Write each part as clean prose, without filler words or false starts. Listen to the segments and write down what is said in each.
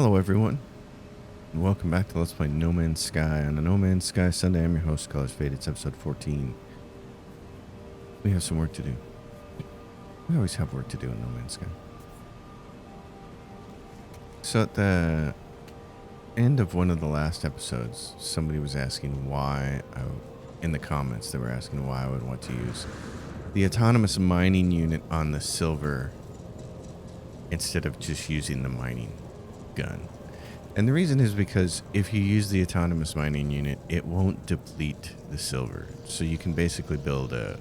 Hello, everyone, and welcome back to Let's Play No Man's Sky. On a No Man's Sky Sunday, I'm your host, Colors Fade. It's episode 14. We have some work to do. We always have work to do in No Man's Sky. So at the end of one of the last episodes, somebody was asking why, in the comments, they were asking why I would want to use the autonomous mining unit on the silver instead of just using the mining gun. And the reason is because if you use the autonomous mining unit, it won't deplete the silver. So you can basically build a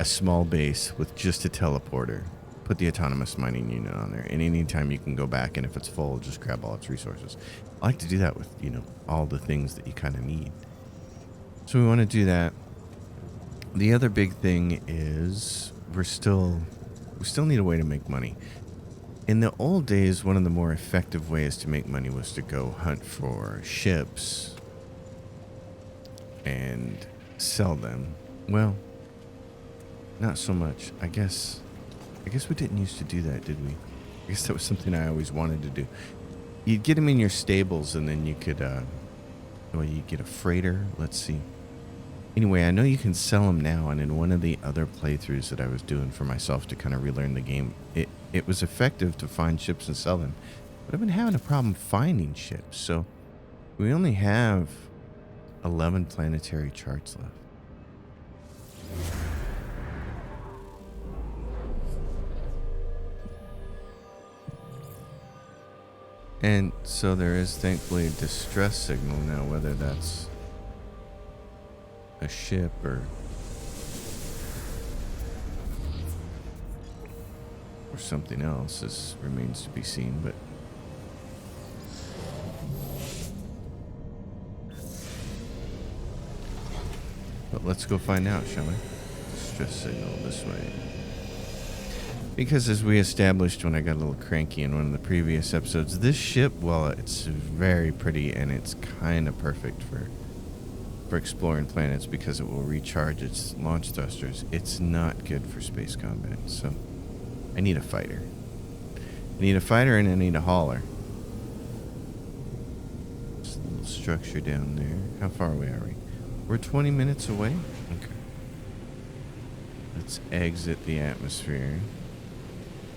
small base with just a teleporter, put the autonomous mining unit on there, and anytime you can go back, and if it's full, just grab all its resources. I like to do that with, all the things that you kind of need. So we want to do that. The other big thing is we still need a way to make money. In the old days, one of the more effective ways to make money was to go hunt for ships and sell them. Well, not so much. I guess we didn't used to do that, did we? I guess that was something I always wanted to do. You'd get them in your stables, and then you could, you'd get a freighter. Let's see. Anyway, I know you can sell them now, and in one of the other playthroughs that I was doing for myself to kind of relearn the game, it was effective to find ships and sell them. But I've been having a problem finding ships, so we only have 11 planetary charts left. And so there is thankfully a distress signal now, whether that's a ship or something else remains to be seen, but let's go find out, shall we? Distress signal this way. Because as we established when I got a little cranky in one of the previous episodes, this ship, well, it's very pretty and it's kind of perfect for exploring planets because it will recharge its launch thrusters. It's not good for space combat, so I need a fighter. I need a fighter and I need a hauler. Just a little structure down there. How far away are we? We're 20 minutes away? Okay. Let's exit the atmosphere.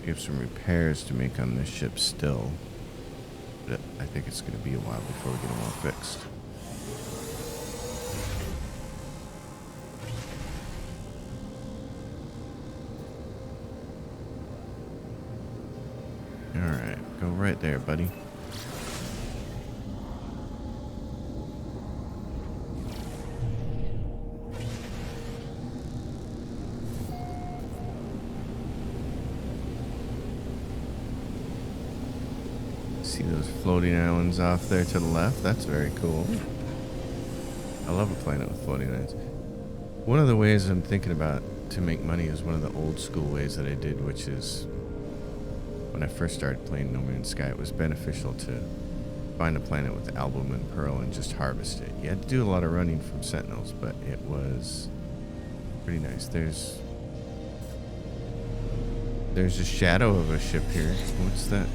We have some repairs to make on this ship still. But I think it's going to be a while before we get them all fixed. Alright, go right there, buddy. See those floating islands off there to the left? That's very cool. I love a planet with floating islands. One of the ways I'm thinking about to make money is one of the old school ways that I did, which is when I first started playing No Man's Sky, it was beneficial to find a planet with album and pearl and just harvest it. You had to do a lot of running from sentinels, but it was pretty nice. There's a shadow of a ship here. What's that?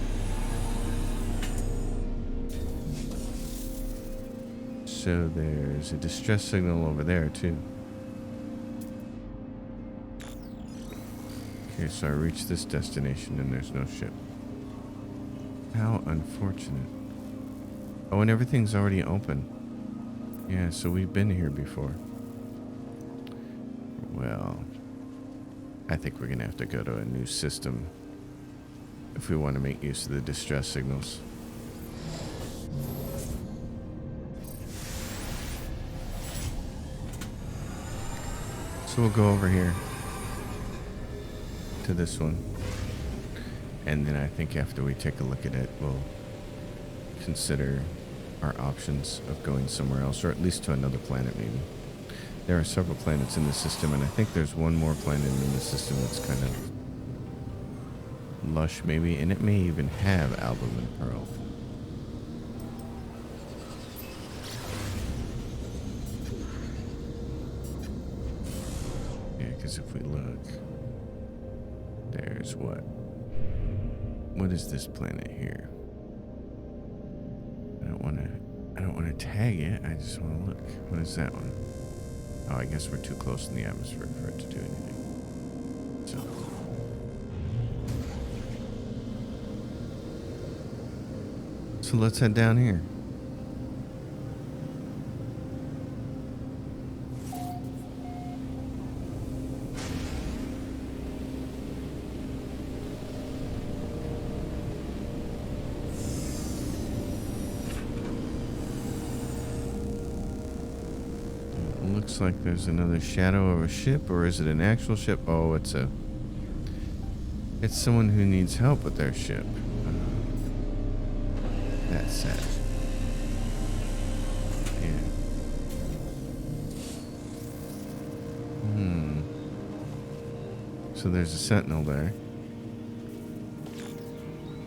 So there's a distress signal over there too. Okay, so I reached this destination and there's no ship. How unfortunate. Oh, and everything's already open. Yeah, so we've been here before. Well, I think we're gonna have to go to a new system if we want to make use of the distress signals. So we'll go over here to this one, and then I think after we take a look at it, we'll consider our options of going somewhere else, or at least to another planet maybe. There are several planets in the system, and I think there's one more planet in the system that's kind of lush maybe, and it may even have album and pearl. If we look, there's what is this planet here? tag it. I just want to look. What is that one? Oh, I guess we're too close in the atmosphere for it to do anything. So let's head down here. Looks like there's another shadow of a ship, or is it an actual ship? Oh, it's someone who needs help with their ship. That's sad. Yeah. So there's a sentinel there.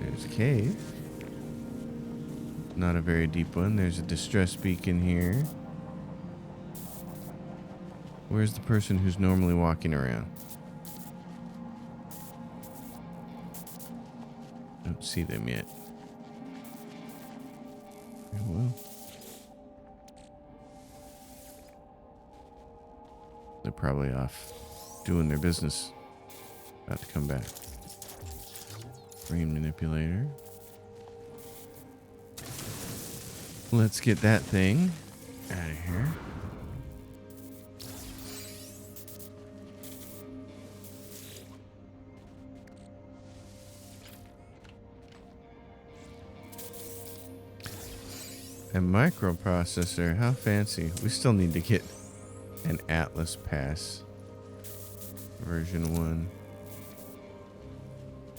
There's a cave. Not a very deep one. There's a distress beacon here. Where's the person who's normally walking around? Don't see them yet. Well, they're probably off doing their business. About to come back. Brain manipulator. Let's get that thing out of here. A microprocessor, how fancy. We still need to get an Atlas Pass. Version 1.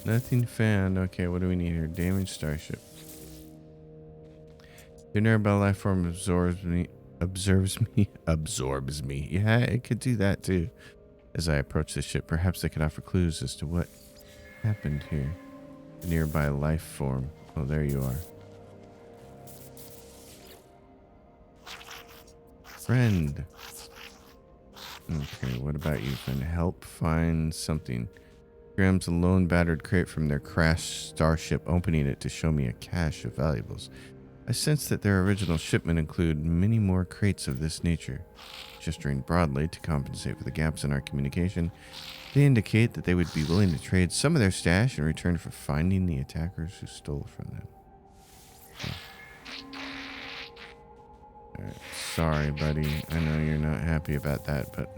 Nothing found. Okay, what do we need here? Damaged starship. The nearby life form absorbs me. Yeah, it could do that too. As I approach the ship, perhaps they could offer clues as to what happened here. The nearby life form. Oh, there you are. Friend. Okay, what about you, friend? Help find something. Grabs a lone battered crate from their crashed starship, opening it to show me a cache of valuables. I sense that their original shipment included many more crates of this nature. Gesturing broadly to compensate for the gaps in our communication, they indicate that they would be willing to trade some of their stash in return for finding the attackers who stole from them. Okay. Alright, sorry, buddy. I know you're not happy about that, but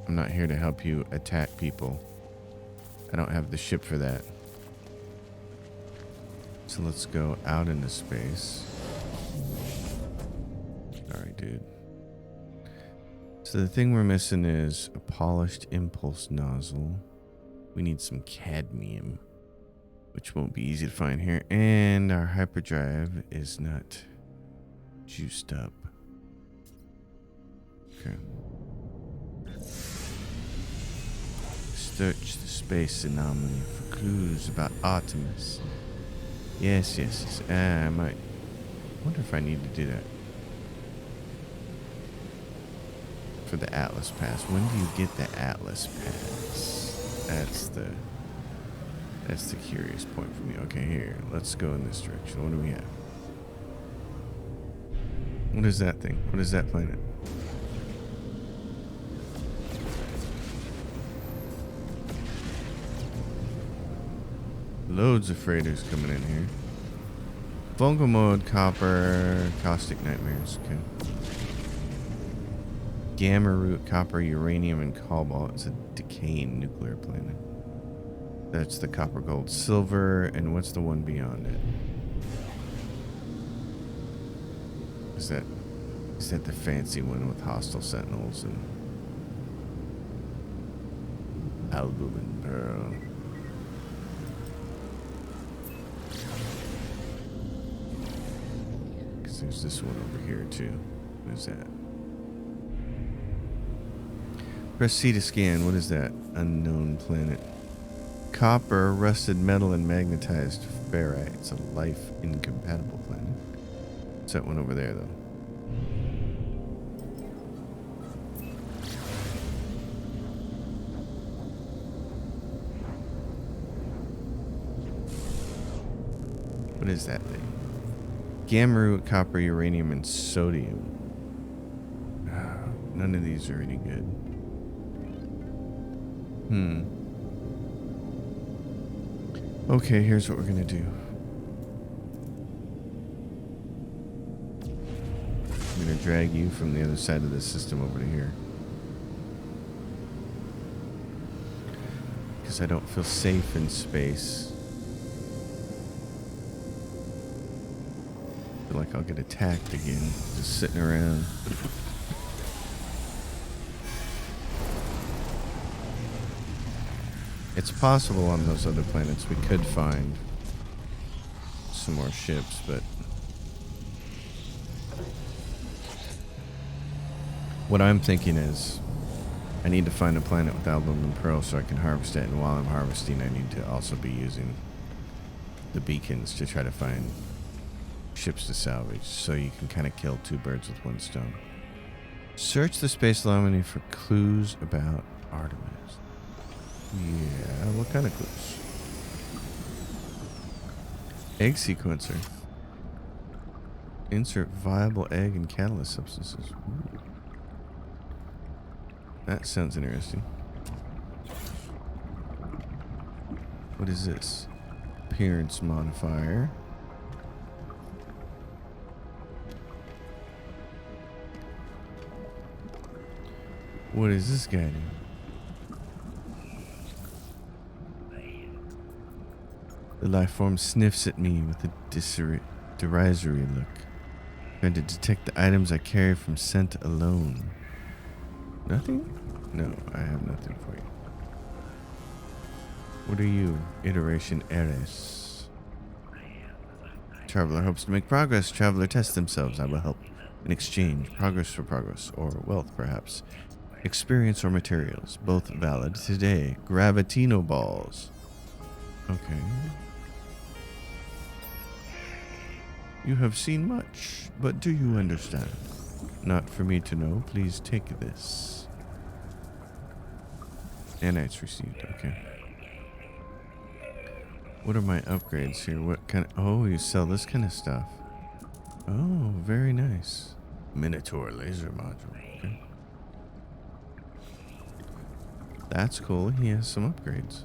I'm not here to help you attack people. I don't have the ship for that. So let's go out into space. Sorry, dude. So the thing we're missing is a polished impulse nozzle. We need some cadmium, which won't be easy to find here. And our hyperdrive is not juiced up. Okay. Search the space anomaly for clues about Artemis. Yes. I might wonder if I need to do that for the Atlas Pass. When do you get the Atlas Pass? That's the curious point for me. Okay, here. Let's go in this direction. What do we have? What is that thing? What is that planet? Loads of freighters coming in here. Fungal mode, copper, caustic nightmares. Okay. Gamma root, copper, uranium, and cobalt. It's a decaying nuclear planet. That's the copper, gold, silver, and what's the one beyond it? Is that the fancy one with hostile sentinels and albumin pearl? Because there's this one over here too. What is that? Press C to scan. What is that? Unknown planet. Copper, rusted metal, and magnetized ferrite. It's a life incompatible planet. What's that one over there, though? What is that thing? Gamma root, copper, uranium, and sodium. None of these are any good. Okay, here's what we're gonna do. I'm gonna drag you from the other side of the system over to here. Because I don't feel safe in space. I feel like I'll get attacked again, just sitting around. It's possible on those other planets we could find some more ships, but what I'm thinking is I need to find a planet with aluminum pearl so I can harvest it, and while I'm harvesting I need to also be using the beacons to try to find ships to salvage, so you can kind of kill two birds with one stone. Search the space anomaly for clues about Artemis. Yeah, what kind of clues? Egg sequencer. Insert viable egg and catalyst substances. Ooh. That sounds interesting. What is this? Appearance modifier. What is this guy doing? The life form sniffs at me with a derisory look, trying to detect the items I carry from scent alone. Nothing? No, I have nothing for you. What are you? Iteration Eris. Traveler hopes to make progress. Traveler tests themselves. I will help. In exchange, progress for progress, or wealth perhaps. Experience or materials, both valid today. Gravitino balls. Okay. You have seen much, but do you understand? Not for me to know. Please take this. Nanites received. Okay. What are my upgrades here? What kind of... Oh, you sell this kind of stuff. Oh, very nice. Minotaur laser module. Okay. That's cool. He has some upgrades.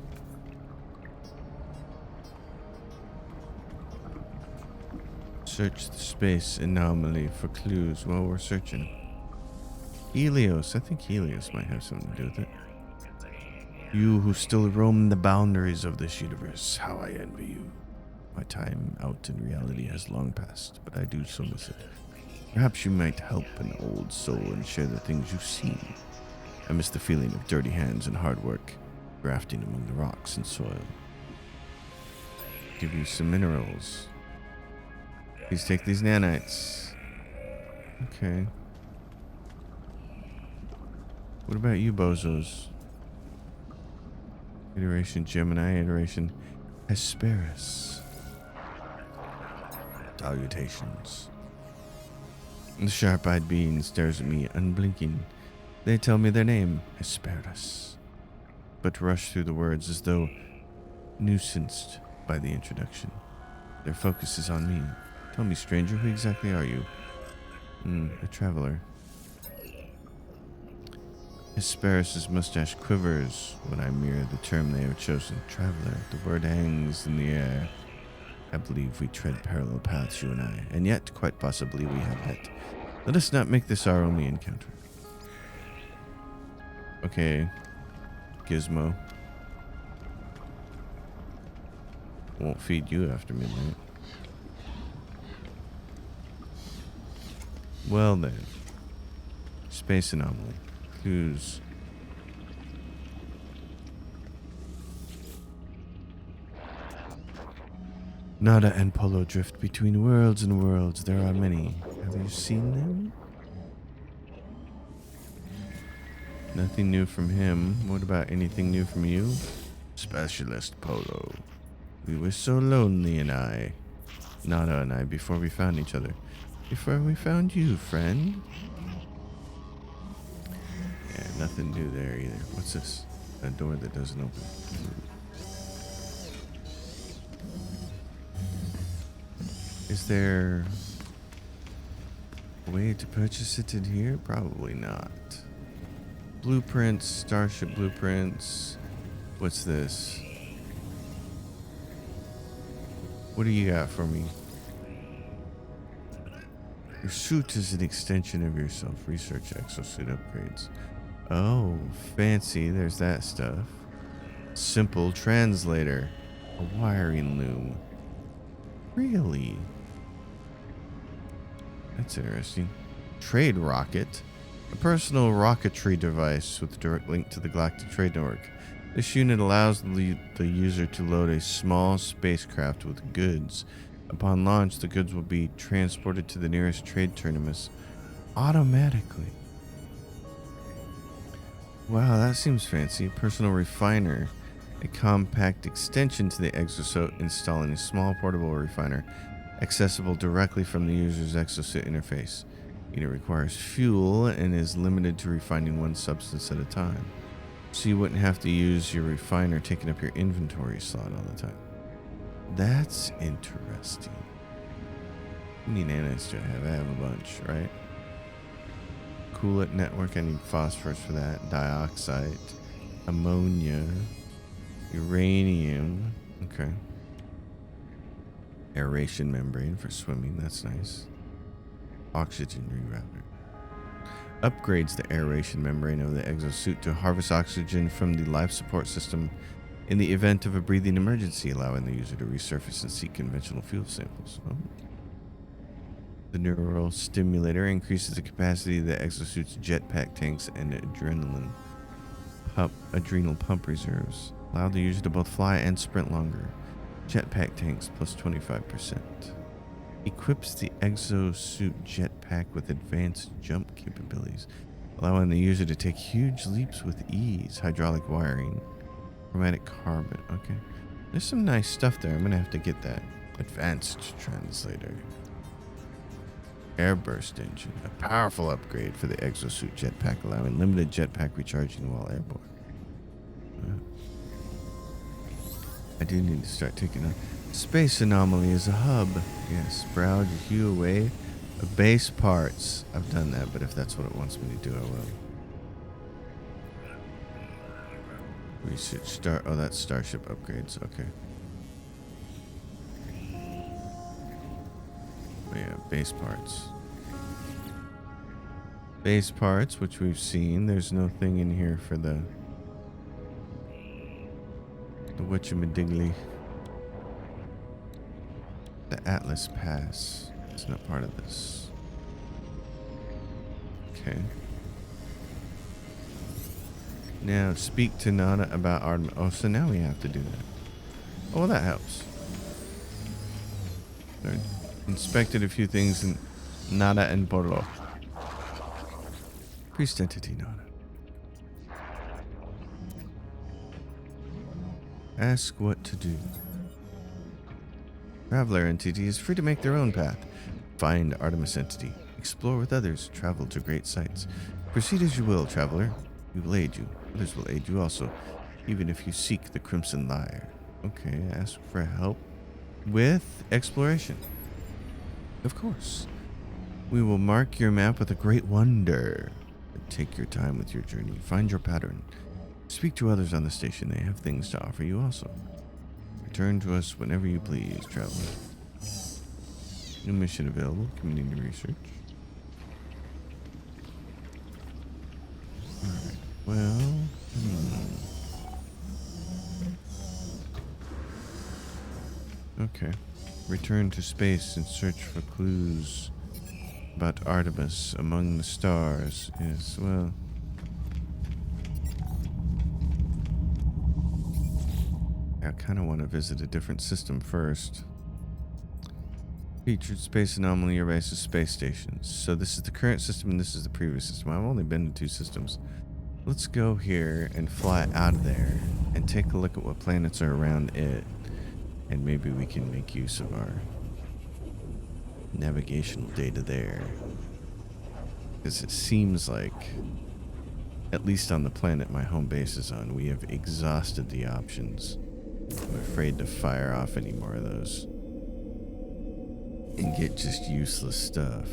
Search the space anomaly for clues while we're searching. Helios. I think Helios might have something to do with it. You who still roam the boundaries of this universe, how I envy you. My time out in reality has long passed, but I do so miss it. Perhaps you might help an old soul and share the things you've seen. I miss the feeling of dirty hands and hard work, grafting among the rocks and soil. Give you some minerals. Please take these nanites. Okay. What about you, bozos? Iteration Gemini, iteration Hesperus. Salutations. The sharp-eyed being stares at me, unblinking. They tell me their name, Hesperus, but rush through the words as though nuisanced by the introduction. Their focus is on me. Tell me, stranger, who exactly are you? A traveler. Hesperus' mustache quivers when I mirror the term they have chosen. Traveler. The word hangs in the air. I believe we tread parallel paths, you and I, and yet, quite possibly, we have met. Let us not make this our only encounter. Okay, Gizmo. Won't feed you after midnight. Well then. Space anomaly. Clues. Nada and Polo drift between worlds and worlds. There are many. Have you seen them? Nothing new from him. What about anything new from you? Specialist Polo. We were so lonely, Nada and I, before we found each other. Before we found you, friend. Yeah, nothing new there either. What's this? A door that doesn't open. Is there A way to purchase it in here? Probably not. Blueprints, starship blueprints. What's this? What do you got for me? Your suit is an extension of yourself. Research exosuit upgrades. Oh, fancy. There's that stuff. Simple translator. A wiring loom. Really? That's interesting. Trade rocket. A personal rocketry device with a direct link to the Galactic Trade Network. This unit allows the user to load a small spacecraft with goods. Upon launch, the goods will be transported to the nearest trade terminus automatically. Wow, that seems fancy. Personal refiner. A compact extension to the exosuit, installing a small portable refiner accessible directly from the user's exosuit interface. Unit requires fuel and is limited to refining one substance at a time. So you wouldn't have to use your refiner taking up your inventory slot all the time. That's interesting. How many nanos do I have? I have a bunch, right? Coolant network. I need phosphorus for that. Dioxide. Ammonia. Uranium. Okay. Aeration membrane for swimming. That's nice. Oxygen rerouter. Upgrades the aeration membrane of the exosuit to harvest oxygen from the life support system in the event of a breathing emergency, allowing the user to resurface and seek conventional fuel samples. Oh. The neural stimulator increases the capacity of the exosuit's jetpack tanks and adrenal pump reserves. Allow the user to both fly and sprint longer. Jetpack tanks plus 25%. Equips the exosuit jetpack with advanced jump capabilities, allowing the user to take huge leaps with ease. Hydraulic wiring. Chromatic carbon. Okay. There's some nice stuff there. I'm going to have to get that. Advanced translator. Airburst engine. A powerful upgrade for the exosuit jetpack, allowing limited jetpack recharging while airborne. I do need to start taking on. Space Anomaly is a hub. Yes, browse your hue away of base parts. I've done that, but if that's what it wants me to do, I will. Research start. Oh, that's starship upgrades. Okay. Oh, yeah, base parts. Base parts, which we've seen. There's no thing in here for the whatchamadiggly. The Atlas Pass. It's not part of this. Okay. Now, speak to Nada about Artemis. Oh, so now we have to do that. Oh, well, that helps. I inspected a few things in Nada and Porlo. Priest entity Nada. Ask what to do. Traveler entity is free to make their own path. Find Artemis entity. Explore with others. Travel to great sites. Proceed as you will, traveler. We will aid you. Others will aid you also, even if you seek the Crimson Lyre. Okay, ask for help with exploration. Of course. We will mark your map with a great wonder. Take your time with your journey. Find your pattern. Speak to others on the station. They have things to offer you also. Return to us whenever you please, traveler. New mission available. Community research. Alright. Well, Okay. Return to space and search for clues about Artemis among the stars. Yes, well. I kind of want to visit a different system first. Featured space anomaly, your base is space stations. So this is the current system and this is the previous system. I've only been to 2 systems. Let's go here and fly out of there and take a look at what planets are around it. And maybe we can make use of our navigational data there. Because it seems like, at least on the planet my home base is on, we have exhausted the options. I'm afraid to fire off any more of those and get just useless stuff.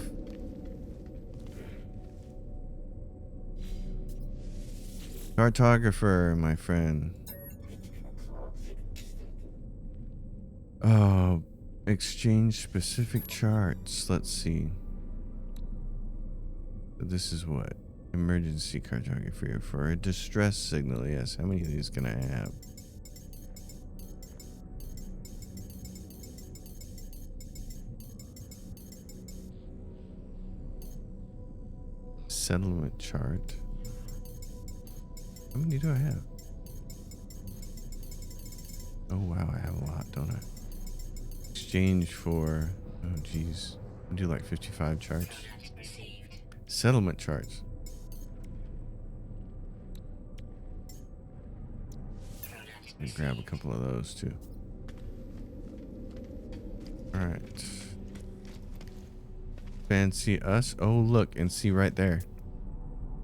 Cartographer, my friend. Oh, exchange specific charts. Let's see. This is what? Emergency cartography for a distress signal. Yes, how many of these can I have? Settlement chart. How many do I have? Oh wow, I have a lot, don't I? Exchange for, oh geez, I do like 55 charts. Settlement charts. Let me grab a couple of those too. Alright. Fancy us. Oh look, and see right there.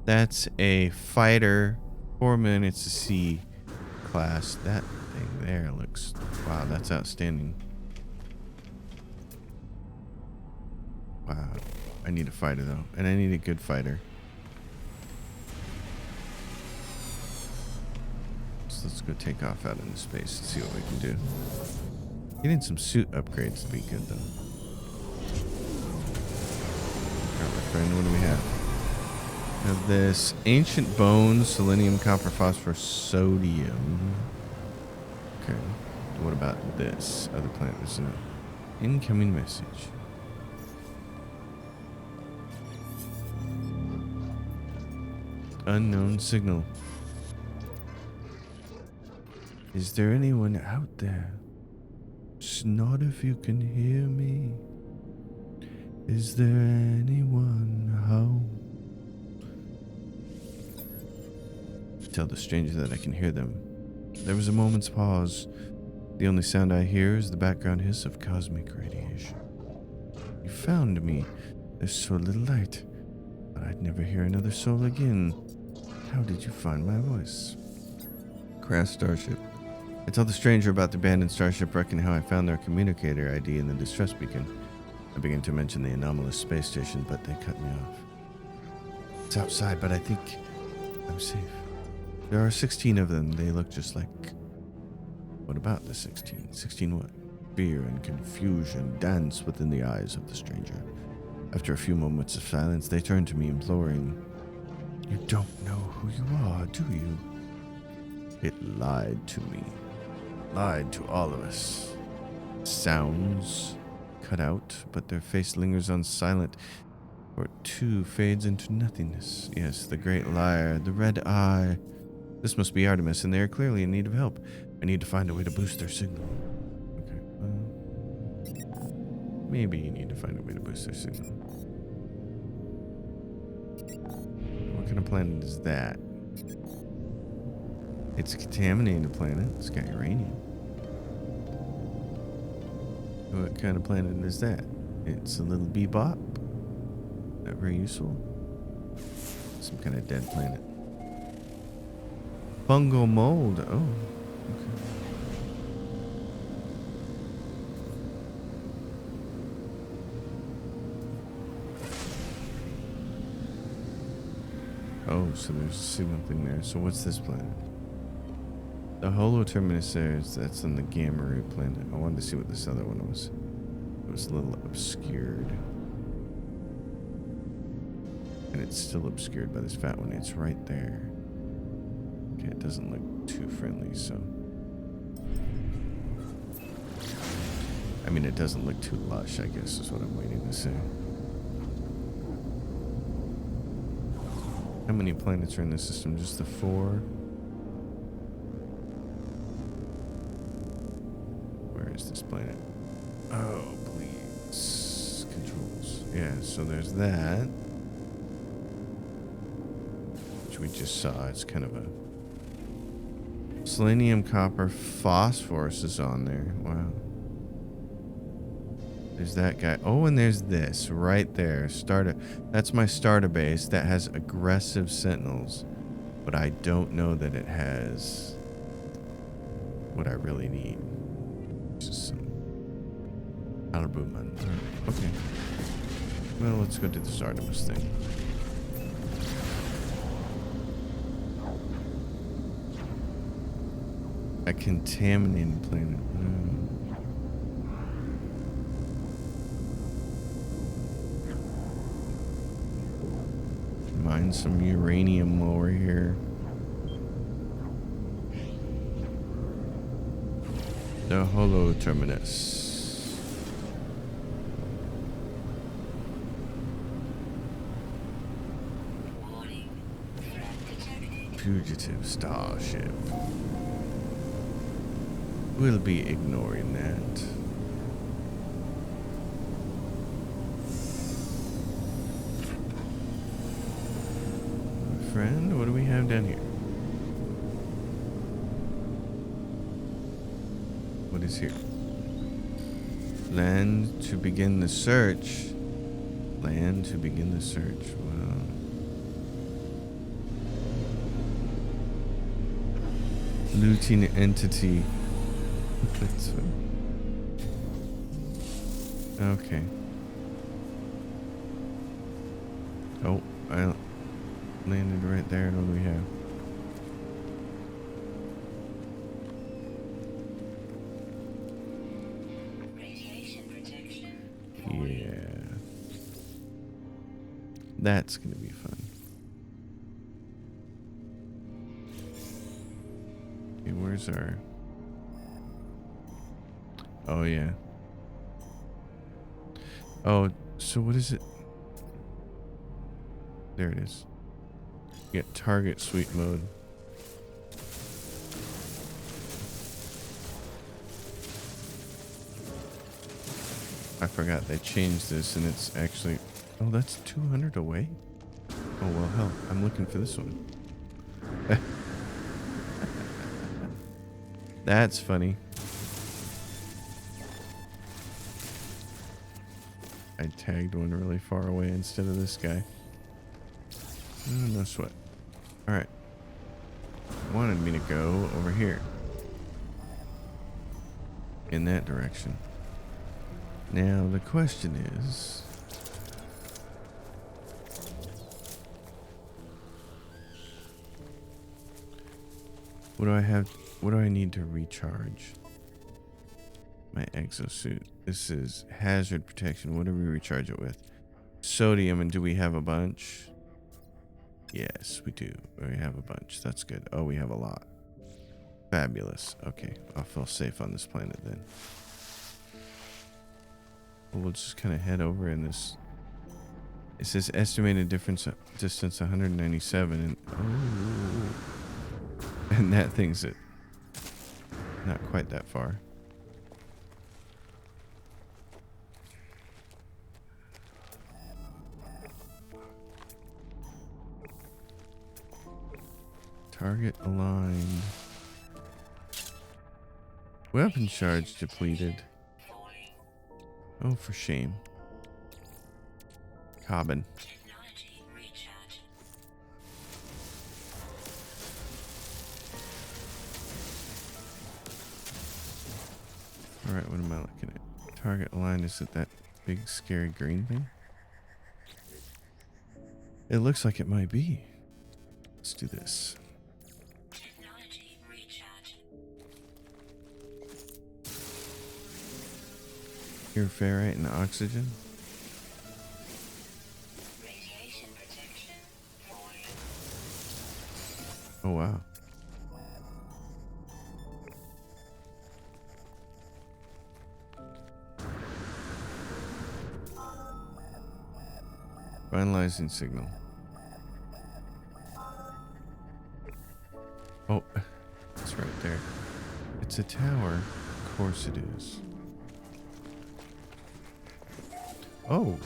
That's a fighter, 4 minutes to sea class. That thing there looks, wow, that's outstanding. Wow. I need a fighter though, and I need a good fighter. So let's go take off out into space and see what we can do. Getting some suit upgrades to be good though. Alright, my friend, what do we have? We have this ancient bones, selenium, copper, phosphorus, sodium. Okay. What about this other planet? There's an incoming message. Unknown signal. Is there anyone out there? Snot if you can hear me. Is there anyone home? Tell the stranger that I can hear them. There was a moment's pause. The only sound I hear is the background hiss of cosmic radiation. You found me. There's so little light. But I'd never hear another soul again. How did you find my voice? Crash starship. I tell the stranger about the abandoned starship wreck and how I found their communicator ID in the distress beacon. I begin to mention the anomalous space station, but they cut me off. It's outside, but I think I'm safe. There are 16 of them. They look just like... What about the 16? 16 what? Fear and confusion dance within the eyes of the stranger. After a few moments of silence, they turn to me, imploring, "You don't know who you are, do you?" It lied to me. Lied to all of us. Sounds cut out, but their face lingers on silent, or it too fades into nothingness. Yes, the great liar, the red eye. This must be Artemis, and they are clearly in need of help. I need to find a way to boost their signal. Okay, maybe you need to find a way to boost their signal. What kind of planet is that? It's a contaminated planet. It's got uranium. What kind of planet is that? It's a little bebop. Not very useful. Some kind of dead planet. Fungal mold. Oh. Okay. Oh, so there's a signal thing there. So what's this planet? The Holo Terminus there, that's on the Gamma Ray planet. I wanted to see what this other one was. It was a little obscured. And it's still obscured by this fat one. It's right there. Okay, it doesn't look too friendly, so... I mean, it doesn't look too lush, I guess, is what I'm waiting to say. How many planets are in this system? Just the 4? Where is this planet? Oh, please. Controls. Yeah, so there's that. Which we just saw. It's kind of a... Selenium, copper, phosphorus is on there. Wow. There's that guy. Oh, and there's this right there. That's my starter base that has aggressive sentinels. But I don't know that it has what I really need. Just some albumin. Okay. Well, let's go do this Artemis thing. A contaminated planet. Mine some uranium while we're here. The Holo Terminus. Fugitive starship. We'll be ignoring that. My friend, what do we have down here? What is here? Land to begin the search. Land to begin the search. Wow. Looting entity. That's fine. Okay. Oh, I landed right there. What do we have? Radiation protection. Yeah. That's gonna be fun. Okay, where's our... Oh, yeah. Oh, so what is it? There it is. You get target sweep mode. I forgot they changed this and it's actually... Oh, that's 200 away? Oh, well, hell, I'm looking for this one. That's funny. I tagged one really far away instead of this guy. Oh, no sweat. Alright. Wanted me to go over here. In that direction. Now, the question is... What do I have? What do I need to recharge? My exosuit. This is hazard protection. What do we recharge it with? Sodium, and do we have a bunch? Yes, we do. We have a bunch. That's good. Oh, we have a lot. Fabulous. Okay, I'll feel safe on this planet then. Well, we'll just kind of head over in this. It says estimated distance 197, and and that thing's it. Not quite that far. Target aligned. Weapon charge depleted. Oh, for shame. Carbon. Technology recharge. Alright, what am I looking at? Target aligned, is it that big scary green thing? It looks like it might be. Let's do this. Technology recharge. Pure ferrite and oxygen. Radiation protection. Falling. Oh wow. Finalizing signal. Oh, it's right there. It's a tower. Of course it is. Oh.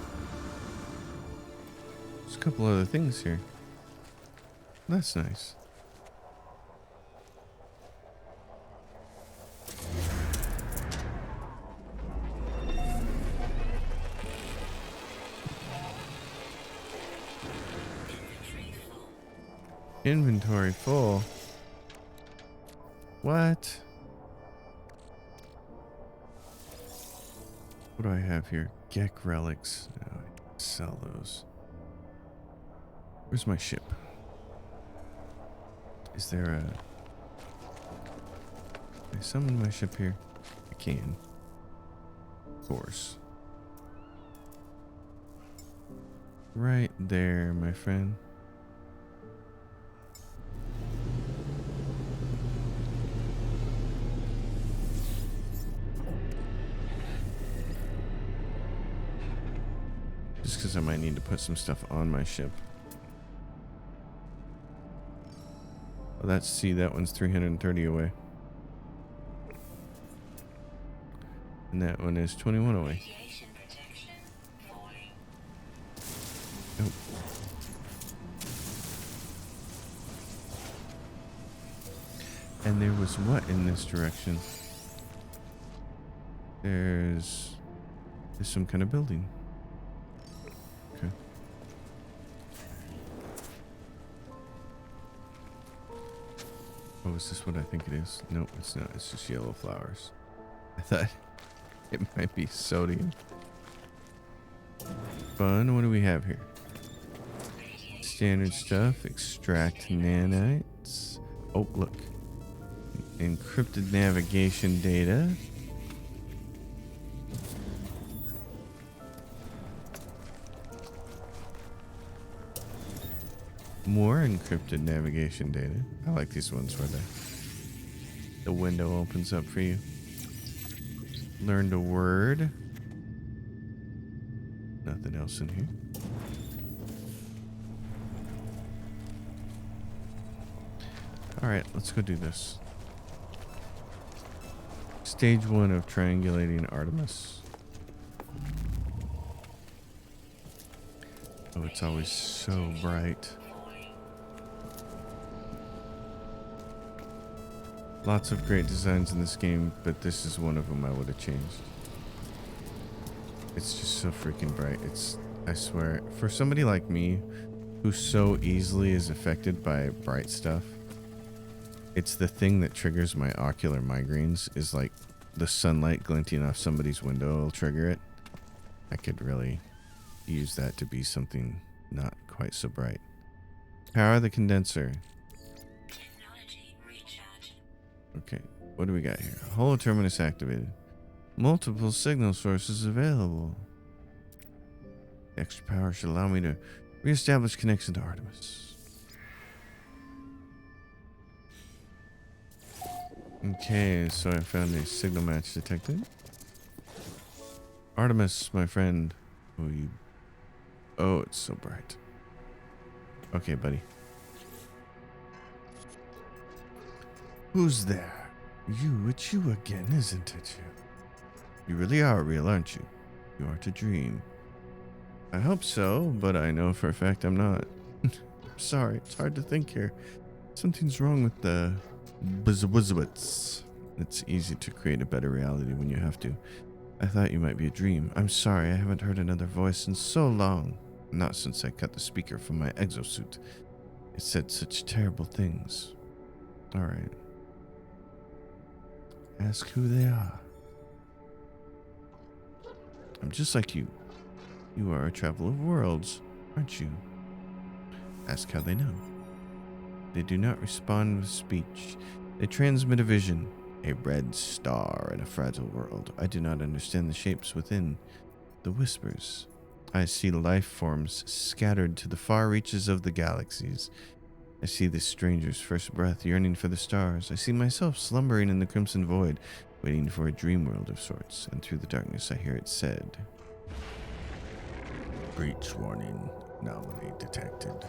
There's a couple other things here. That's nice. Inventory full. What? What do I have here? Gek relics. Oh, I sell those. Where's my ship? Is there a... I summon my ship here? I can. Of course. Right there, my friend. Just because I might need to put some stuff on my ship. Well, let's see, that one's 330 away. And that one is 21 away. Radiation protection falling. Nope. And there was what in this direction? There's some kind of building. Okay. Oh, is this what I think it is? Nope, it's not. It's just yellow flowers. I thought it might be sodium. Fun. What do we have here? Standard stuff. Extract nanites. Oh, look. Encrypted navigation data. More encrypted navigation data. I like these ones where the window opens up for you. Learned a word. Nothing else in here. Alright, let's go do this. Stage 1 of triangulating Artemis. Oh, it's always so bright. Lots of great designs in this game, but this is one of them I would have changed. It's just so freaking bright. I swear, for somebody like me, who so easily is affected by bright stuff, it's the thing that triggers my ocular migraines, is like the sunlight glinting off somebody's window will trigger it. I could really use that to be something not quite so bright. Power the condenser. Technology recharge. Okay, what do we got here? Holo terminus activated. Multiple signal sources available. Extra power should allow me to reestablish connection to Artemis. Okay, so I found a signal match detected. Artemis, my friend. Oh, you. Oh, it's so bright. Okay, buddy. Who's there? It's you again, isn't it you? You really are real, aren't you? You aren't a dream. I hope so, but I know for a fact I'm not. Sorry, it's hard to think here. Something's wrong with the buzzwits. It's easy to create a better reality when you have to. I thought you might be a dream. I'm sorry, I haven't heard another voice in so long. Not since I cut the speaker from my exosuit. It said such terrible things. Alright. Ask who they are. I'm just like you. You are a traveler of worlds, aren't you? Ask how they know. They do not respond with speech. They transmit a vision. A red star in a fragile world. I do not understand the shapes within. The whispers. I see life forms scattered to the far reaches of the galaxies. I see this stranger's first breath yearning for the stars. I see myself slumbering in the crimson void, waiting for a dream world of sorts, and through the darkness I hear it said, breach warning, anomaly detected.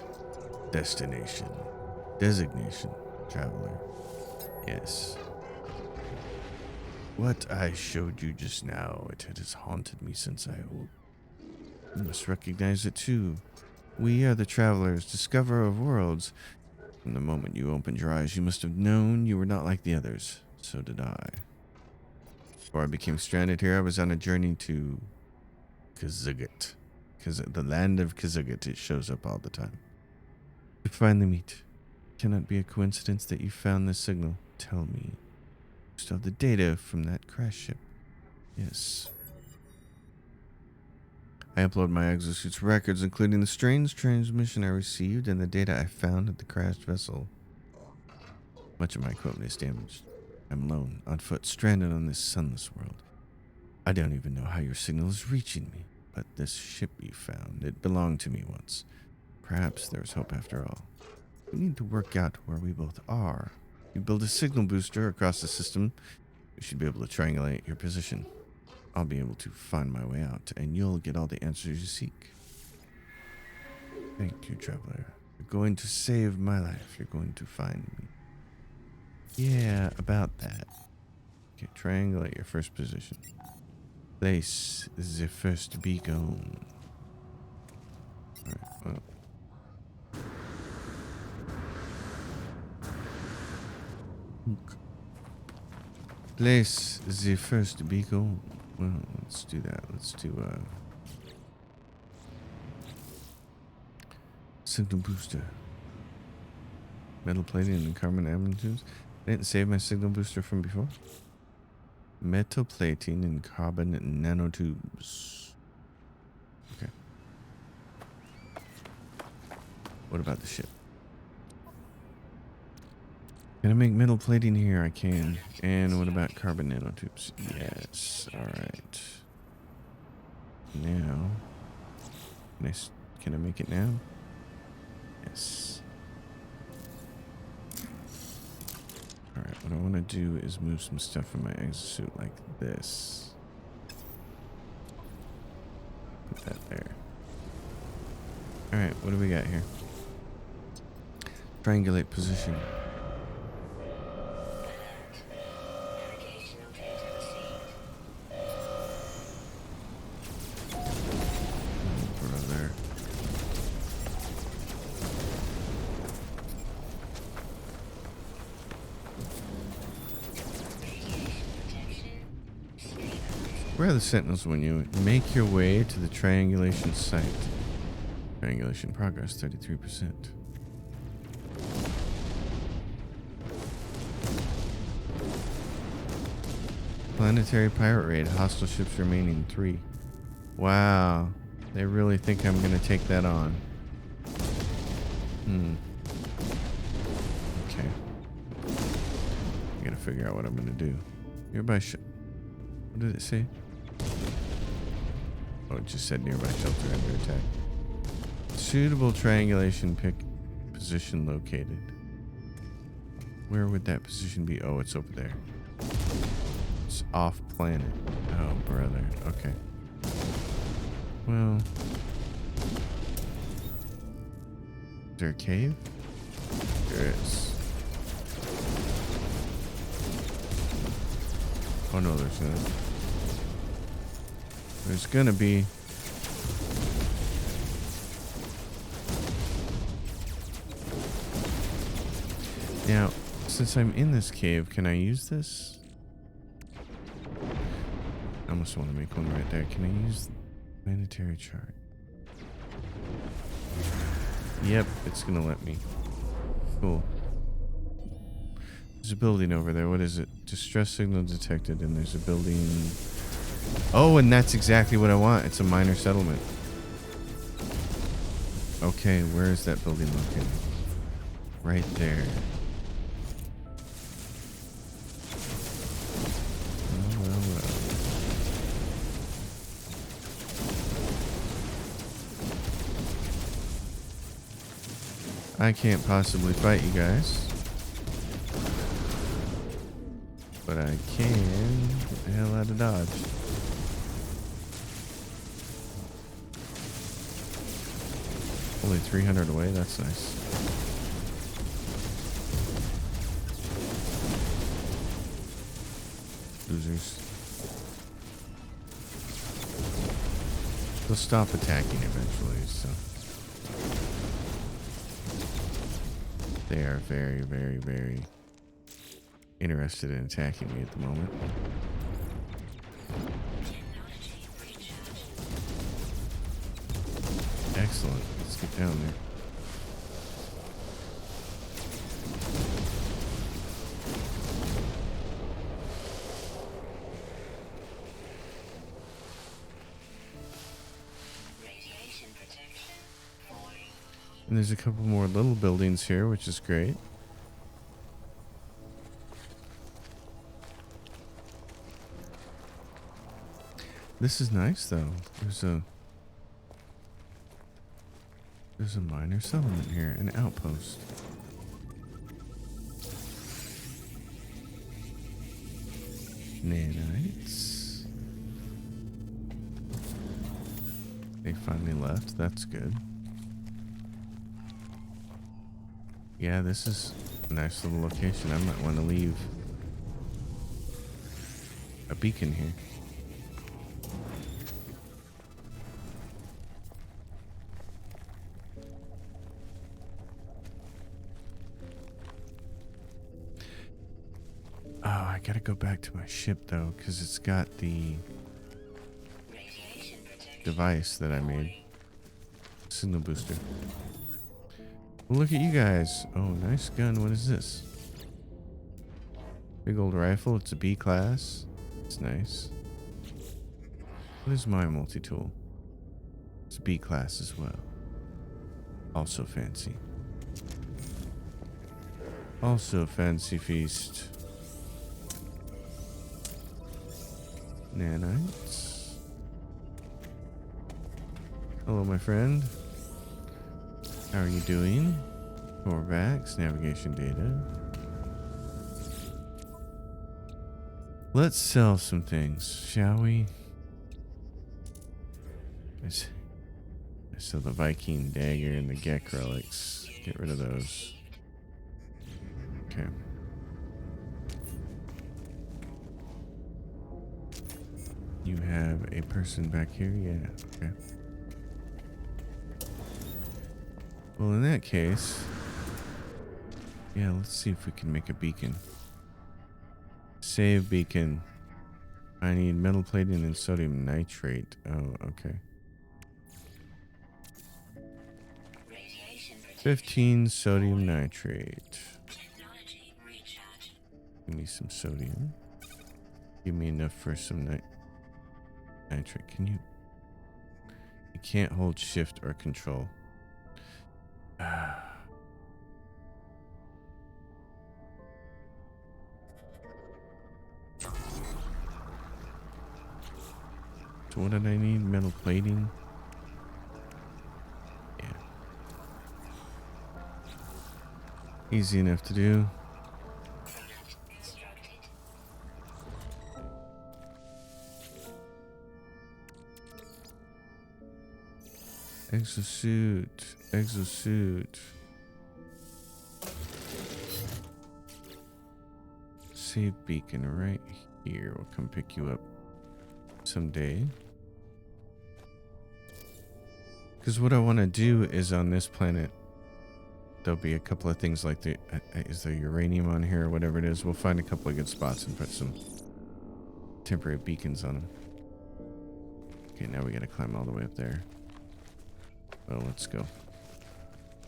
Destination. Designation, traveler. Yes. What I showed you just now, it has haunted me since I awoke. You must recognize it too. We are the travelers, discoverer of worlds. From the moment you opened your eyes, you must have known you were not like the others. So did I. Before I became stranded here, I was on a journey to Kazugat. The land of Kazugat, it shows up all the time. We finally meet. Cannot be a coincidence that you found this signal. Tell me. You still have the data from that crash ship? Yes. I upload my exosuit's records, including the strange transmission I received and the data I found at the crashed vessel. Much of my equipment is damaged. I'm alone, on foot, stranded on this sunless world. I don't even know how your signal is reaching me, but this ship you found, it belonged to me once. Perhaps there's hope after all. We need to work out where we both are. You build a signal booster across the system, we should be able to triangulate your position. I'll be able to find my way out, and you'll get all the answers you seek. Thank you, traveler. You're going to save my life. You're going to find me. Yeah, about that. Okay, triangulate your first position. Place the first beacon. Alright, well. Place the first beacon. Well, let's do that. Let's do signal booster. Metal plating and carbon nanotubes. I didn't save my signal booster from before. Metal plating and carbon nanotubes. Okay. What about the ship? Can I make metal plating here? I can. And what about carbon nanotubes? Yes. Alright. Now. Can I make it now? Yes. Alright, what I want to do is move some stuff from my exosuit like this. Put that there. Alright, what do we got here? Triangulate position. Navigational data received. Brother. Radiation protection. Where are the sentinels when you make your way to the triangulation site? Triangulation progress 33%. Planetary pirate raid. Hostile ships remaining 3. Wow. They really think I'm going to take that on. Okay. I got to figure out what I'm going to do. Nearby ship. What did it say? Oh, it just said nearby shelter under attack. Suitable triangulation pick position located. Where would that position be? Oh, it's over there. It's off planet. Oh, brother. Okay. Well. Is there a cave? There is. Oh, no, there's not. There's gonna be. Now, since I'm in this cave, can I use this? I almost want to make one right there. Can I use the planetary chart? Yep, it's gonna let me. Cool. There's a building over there. What is it? Distress signal detected, and there's a building. Oh, and that's exactly what I want. It's a minor settlement. Okay, where is that building located? Right there. Well. I can't possibly fight you guys. But I can get the hell out of Dodge. Only 300 away, that's nice. Losers. They'll stop attacking eventually, so. They are very, very, very interested in attacking me at the moment. Technology recharge. Excellent. Let's get down there. Radiation protection falling. And there's a couple more little buildings here, which is great. This is nice though. There's a minor settlement here, an outpost. Nanites. They finally left. That's good. Yeah, this is a nice little location. I might want to leave a beacon here. Oh, I gotta go back to my ship though, because it's got the Radiation protection. device that I made. Signal booster. Well, look at you guys. Oh, nice gun. What is this? Big old rifle. It's a B class. It's nice. What is my multi-tool? It's a B class as well. Also fancy. Also fancy feast. Nanites. Hello, my friend. How are you doing? Corvax, navigation data. Let's sell some things, shall we? I sell the Viking dagger and the Gek relics. Get rid of those. Okay. You have a person back here? Yeah, okay. Well, in that case, yeah, let's see if we can make a beacon. Save beacon. I need metal plating and sodium nitrate. Oh, okay. Radiation protection. 15 sodium nitrate. Technology recharge. Give me some sodium. Give me enough for some nitrate. Can you? You can't hold shift or control. So what did I need? Metal plating? Yeah. Easy enough to do. Product constructed. Exosuit. Exosuit. Save beacon right here. We'll come pick you up someday. Because what I want to do is on this planet, there'll be a couple of things like the is there uranium on here or whatever it is. We'll find a couple of good spots and put some temporary beacons on them. Okay, now we got to climb all the way up there. Well, let's go.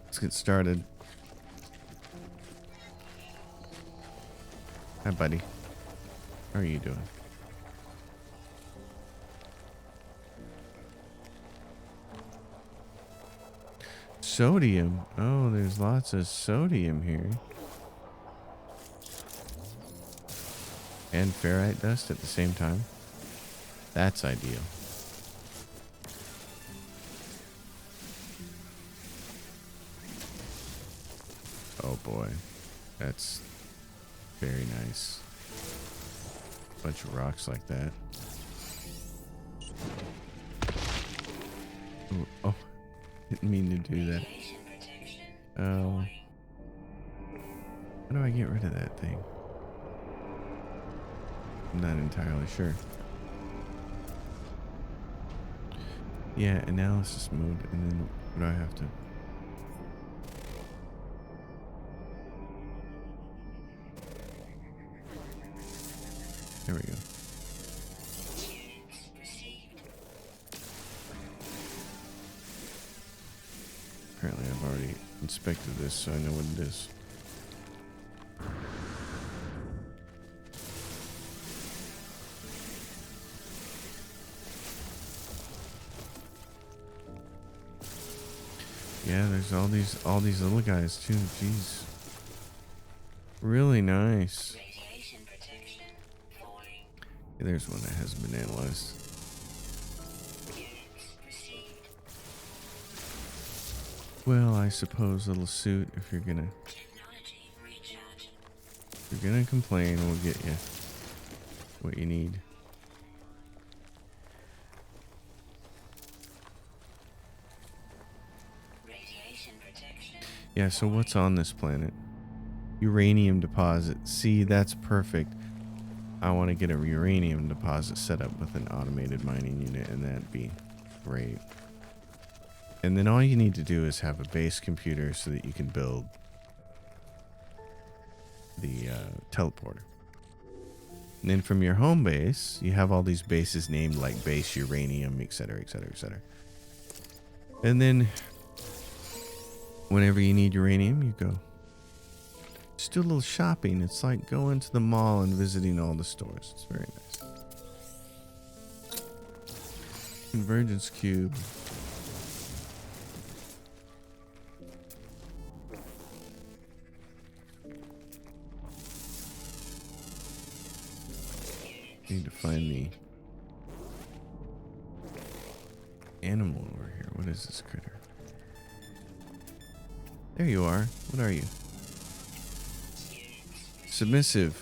Let's get started. Hi, buddy. How are you doing? Sodium. Oh, there's lots of sodium here. And ferrite dust at the same time. That's ideal. Oh boy. That's very nice. Bunch of rocks like that. Ooh, oh, didn't mean to do that. Radiation protection. Oh. How do I get rid of that thing? I'm not entirely sure. Yeah, analysis mode, and then what do I have to? There we go. Units received. Apparently I've already inspected this, so I know what it is. Yeah, there's all these little guys too. Jeez. Really nice. Radiation protection falling. There's one that hasn't been analyzed. Well, I suppose, little suit, if you're gonna Technology recharge. complain, we'll get you what you need. Radiation protection. Yeah, so what's on this planet? Uranium deposit. See, that's perfect. I want to get a uranium deposit set up with an automated mining unit, and that'd be great. And then all you need to do is have a base computer so that you can build the teleporter. And then from your home base, you have all these bases named like base uranium, etc., etc., etc. And then whenever you need uranium, you go. Just do a little shopping. It's like going to the mall and visiting all the stores. It's very nice. Convergence cube. Need to find the animal over here. What is this critter? There you are. What are you? Submissive.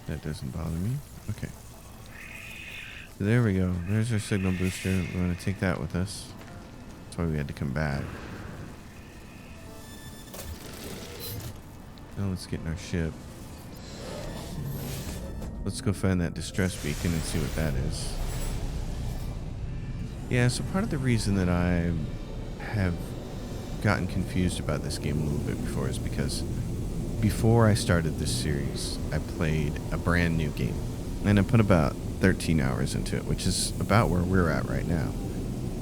That doesn't bother me. Okay. So there we go. There's our signal booster. We're going to take that with us. That's why we had to come back. Now let's get in our ship. Let's go find that distress beacon and see what that is. Yeah, so part of the reason that I have gotten confused about this game a little bit before is because before I started this series, I played a brand new game. And I put about 13 hours into it, which is about where we're at right now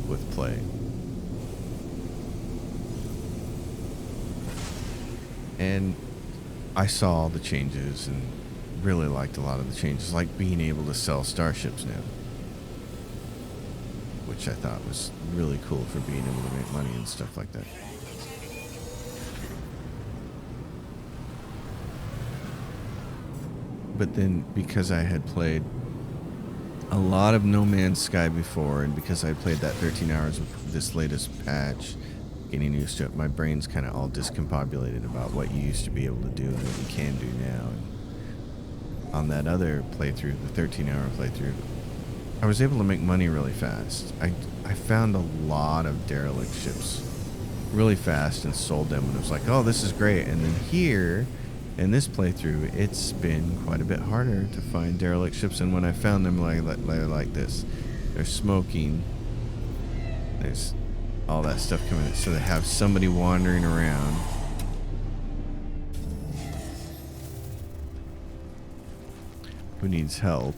with play. And I saw all the changes and really liked a lot of the changes, like being able to sell starships now, which I thought was really cool for being able to make money and stuff like that. But then because I had played a lot of No Man's Sky before, and because I played that 13 hours of this latest patch, getting used to it, my brain's kind of all discombobulated about what you used to be able to do and what you can do now. And on that other playthrough, the 13-hour playthrough, I was able to make money really fast. I found a lot of derelict ships really fast and sold them, and it was like, oh, this is great. And then here, in this playthrough, it's been quite a bit harder to find derelict ships, and when I found them, like this, they're smoking. There's all that stuff coming in, so they have somebody wandering around. Who needs help,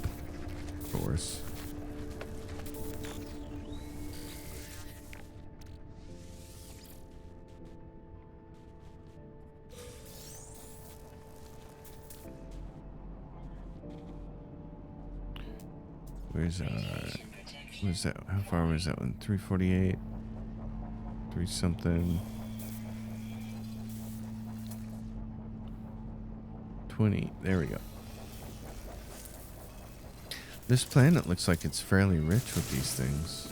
of course. Where's what's that? How far was that one? 348? 3 something. 20. There we go. This planet looks like it's fairly rich with these things.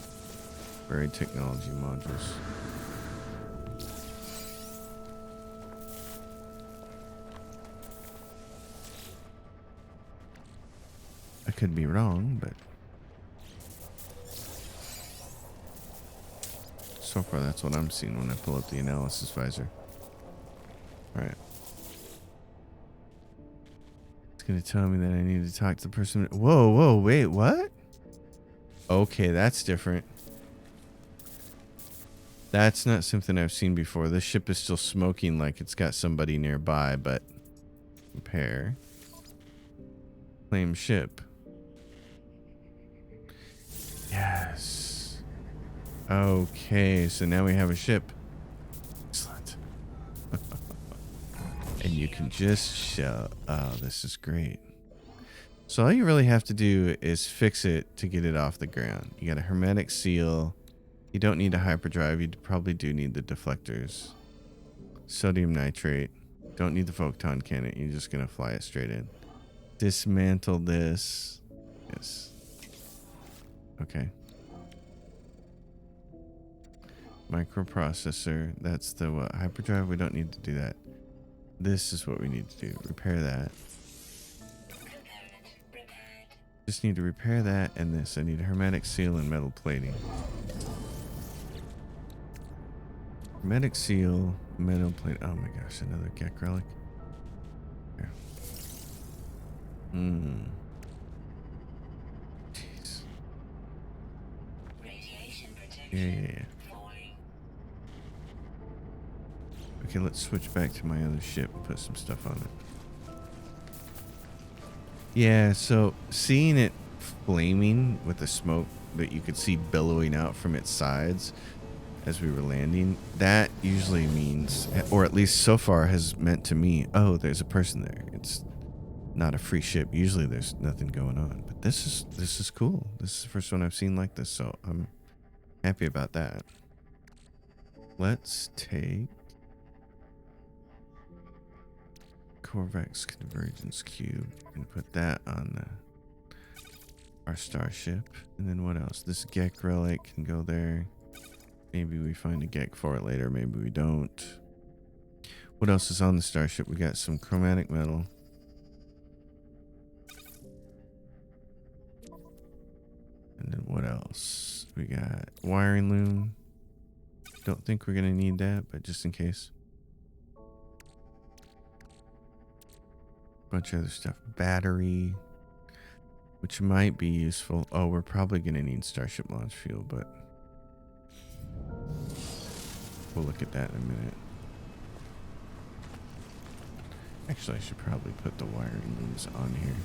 Varied technology modules. I could be wrong, but so far that's what I'm seeing when I pull up the analysis visor. Alright. It's gonna tell me that I need to talk to the person. Whoa, wait, what? Okay, that's different. That's not something I've seen before. This ship is still smoking like it's got somebody nearby, but repair. Claim ship. Yes. Okay, so now we have a ship. Excellent. And you can just show. Oh, this is great. So all you really have to do is fix it to get it off the ground. You got a hermetic seal. You don't need a hyperdrive. You probably do need the deflectors. Sodium nitrate. Don't need the photon cannon. You're just going to fly it straight in. Dismantle this. Yes. Okay. Microprocessor. That's the what? Hyperdrive. We don't need to do that. This is what we need to do. Repair that. Just need to repair that and this. I need a hermetic seal and metal plating. Hermetic seal, metal plate. Oh my gosh, another Gek relic. Here. Jeez. Radiation protection. Yeah. Falling. Okay, let's switch back to my other ship and put some stuff on it. Yeah, so seeing it flaming with the smoke that you could see billowing out from its sides as we were landing, that usually means, or at least so far has meant to me, oh, there's a person there. It's not a free ship. Usually there's nothing going on, but this is cool. This is the first one I've seen like this, so I'm happy about that. Let's take Corvex Convergence Cube and put that on our starship. And then what else? This Gek relic can go there. Maybe we find a Gek for it later. Maybe we don't. What else is on the starship? We got some chromatic metal. And then what else? We got wiring loom. Don't think we're going to need that, but just in case. Bunch of other stuff. Battery, which might be useful. Oh, we're probably going to need starship launch fuel, but we'll look at that in a minute. Actually, I should probably put the wiring looms on here.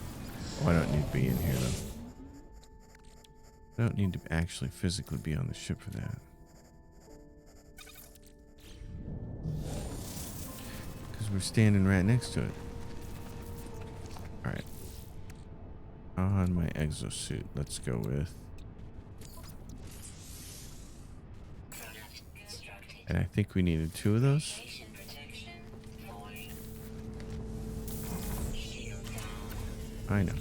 Oh, I don't need to be in here, though. I don't need to actually physically be on the ship for that. Because we're standing right next to it. Alright. On my exosuit, let's go with. Product constructed. And I think we needed 2 of those. Radiation protection. Falling. Shield down. I know.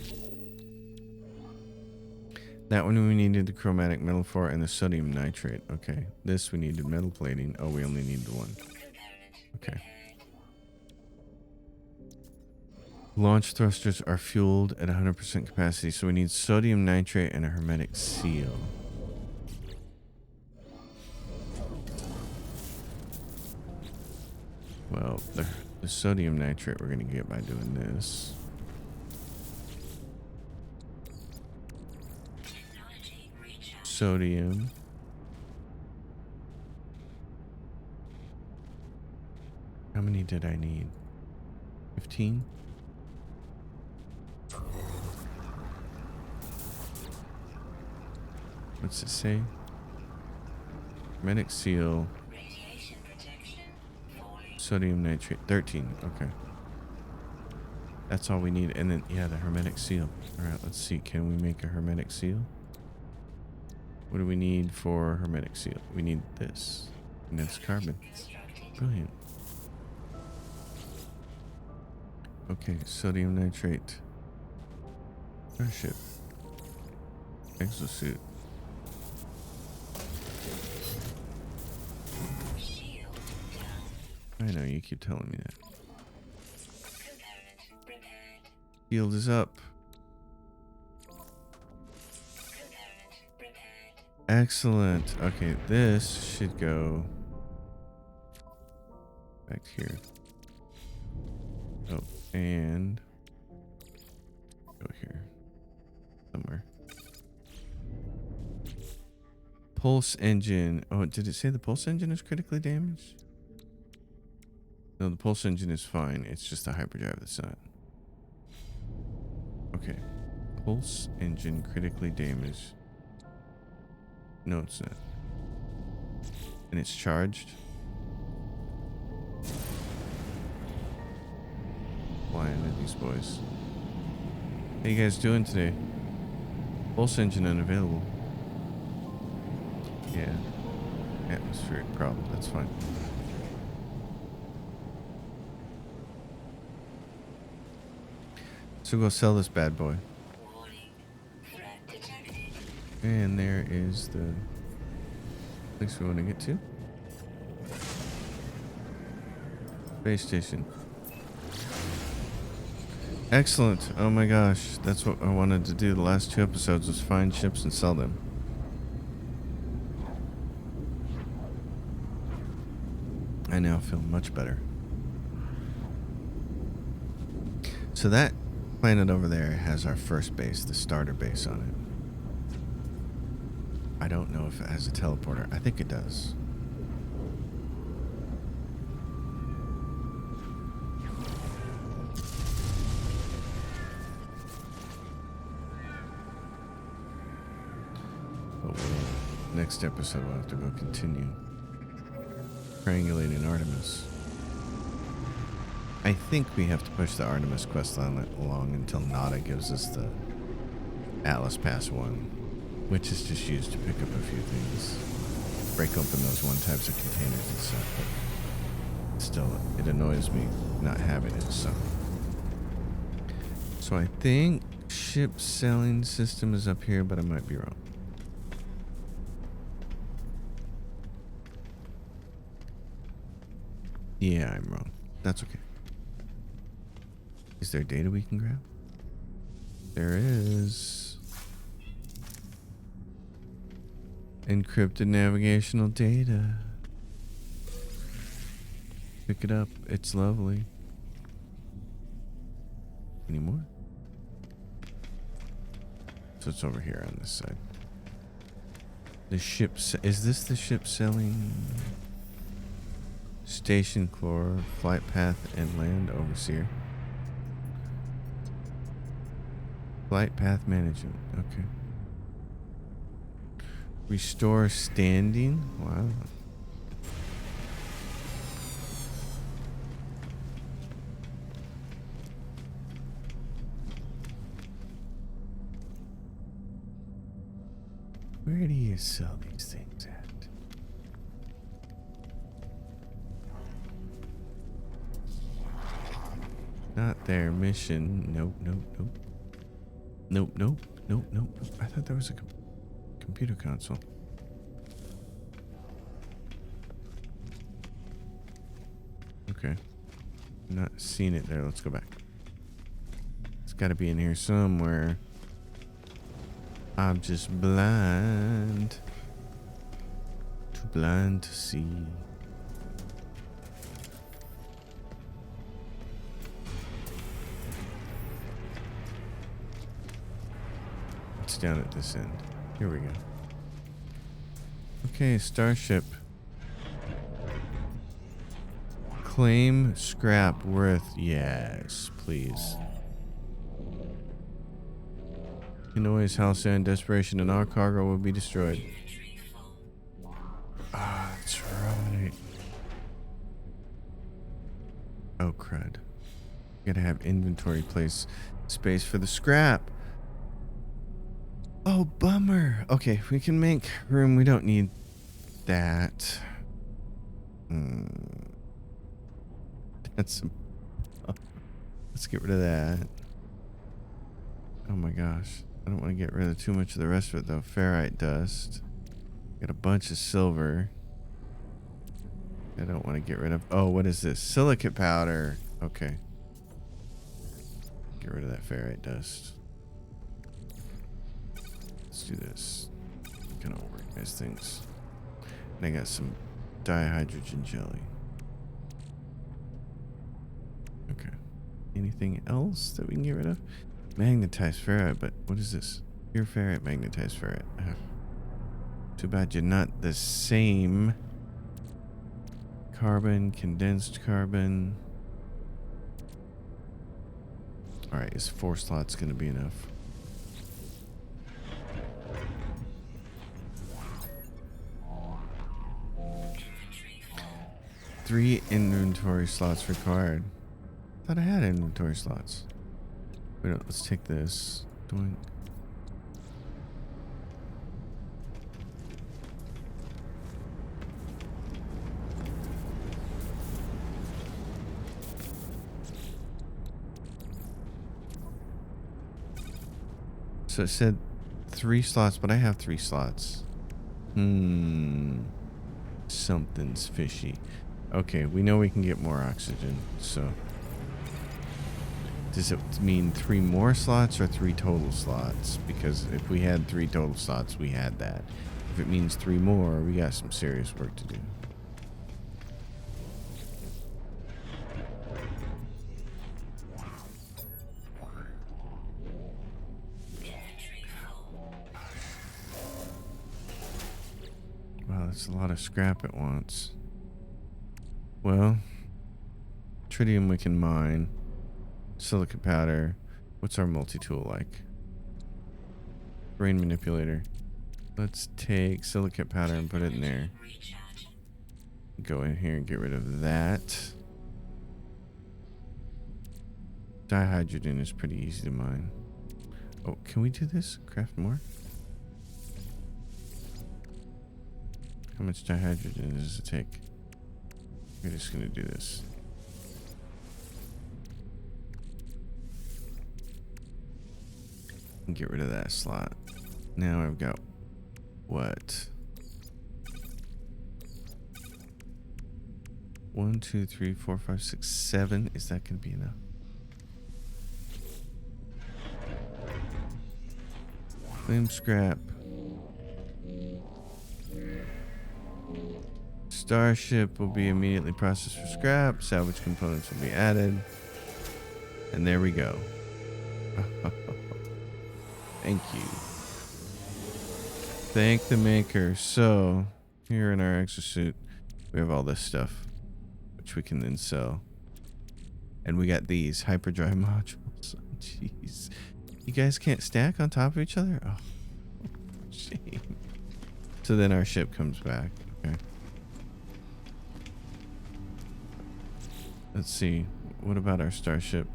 That one we needed the chromatic metal for and the sodium nitrate. Okay. This we needed metal plating. Oh, we only need the one. Component Okay. repaired. Launch thrusters are fueled at 100% capacity, so we need sodium nitrate and a hermetic seal. Well, the sodium nitrate we're going to get by doing this. Technology recharge. Sodium. How many did I need? 15? What's it say? Hermetic seal, Radiation protection. Falling. sodium nitrate, 13. Okay. That's all we need. And then, yeah, the hermetic seal. All right, let's see. Can we make a hermetic seal? What do we need for hermetic seal? We need this. And it's carbon. Constructed. Brilliant. Okay, sodium nitrate. Starship. Exosuit. Shield down. I know, you keep telling me that. Component repaired. Shield is up. Component repaired. Excellent. Okay, this should go back here. Oh, and go here somewhere. Pulse engine. Oh, did it say the pulse engine is critically damaged? No, the pulse engine is fine. It's just the hyperdrive that's not. Okay. Pulse engine critically damaged. No, it's not. And it's charged. Flying at these boys. How you guys doing today? Pulse engine unavailable. Yeah. Atmospheric problem. That's fine. So go sell this bad boy. Warning. Threat detected. And there is the place we want to get to. Space station. Excellent. Oh my gosh. That's what I wanted to do the last 2 episodes, was find ships and sell them. I now feel much better. So that planet over there has our first base, the starter base on it. I don't know if it has a teleporter. I think it does. But next episode we'll have to go continue triangulating Artemis. I think we have to push the Artemis quest line along until Nada gives us the Atlas Pass 1, which is just used to pick up a few things. Break open those 1 types of containers and stuff, but still, it annoys me not having it, so. So I think ship selling system is up here, but I might be wrong. Yeah, I'm wrong. That's okay. Is there data we can grab? There is. Encrypted navigational data. Pick it up. It's lovely. Any more? So it's over here on this side. The ship. Is this the ship selling? Station core, flight path, and land overseer. Flight path management. Okay. Restore standing. Wow. Where do you sell these things at? Not their mission. Nope, nope, nope. Nope, nope, nope, nope. I thought there was a computer console. Okay. Not seeing it there. Let's go back. It's got to be in here somewhere. I'm just blind. Too blind to see. It's down at this end. Here we go. Okay, Starship. Claim scrap worth. Yes, please. Noise, Halcyon, desperation, and our cargo will be destroyed. Ah, that's right. Oh, crud. Gotta have inventory place space for the scrap. Oh, bummer. Okay, we can make room. We don't need that. That's. Let's get rid of that. Oh my gosh. I don't want to get rid of too much of the rest of it, though. Ferrite dust. Got a bunch of silver. I don't want to get rid of. Oh, what is this? Silicate powder. Okay. Get rid of that ferrite dust. Let's do this. Kind of organize things. And I got some dihydrogen jelly. Okay. Anything else that we can get rid of? Magnetized ferrite, but what is this? Pure ferrite, magnetized ferrite. Too bad you're not the same. Carbon, condensed carbon. Alright, is 4 slots going to be enough? Three inventory slots required. Thought I had inventory slots. Wait, let's take this. Doink. So it said 3 slots, but I have 3 slots. Something's fishy. Okay, we know we can get more oxygen, so... Does it mean 3 more slots or 3 total slots? Because if we had 3 total slots, we had that. If it means 3 more, we got some serious work to do. Inventory full. Wow, that's a lot of scrap at once. Well, tritium we can mine. Silica powder. What's our multi-tool like? Brain manipulator. Let's take silicate powder and put it in there. Recharge. Go in here and get rid of that. Dihydrogen is pretty easy to mine. Oh, can we do this? Craft more? How much dihydrogen does it take? We're just gonna do this. And get rid of that slot. Now I've got what? 1, 2, 3, 4, 5, 6, 7. Is that gonna be enough? Flame scrap. Starship will be immediately processed for scrap. Salvage components will be added. And there we go. Thank you. Thank the maker. So, here in our exosuit, we have all this stuff, which we can then sell. And we got these hyperdrive modules. Jeez. You guys can't stack on top of each other? Oh, shame. So then our ship comes back. Okay. Let's see. What about our starship?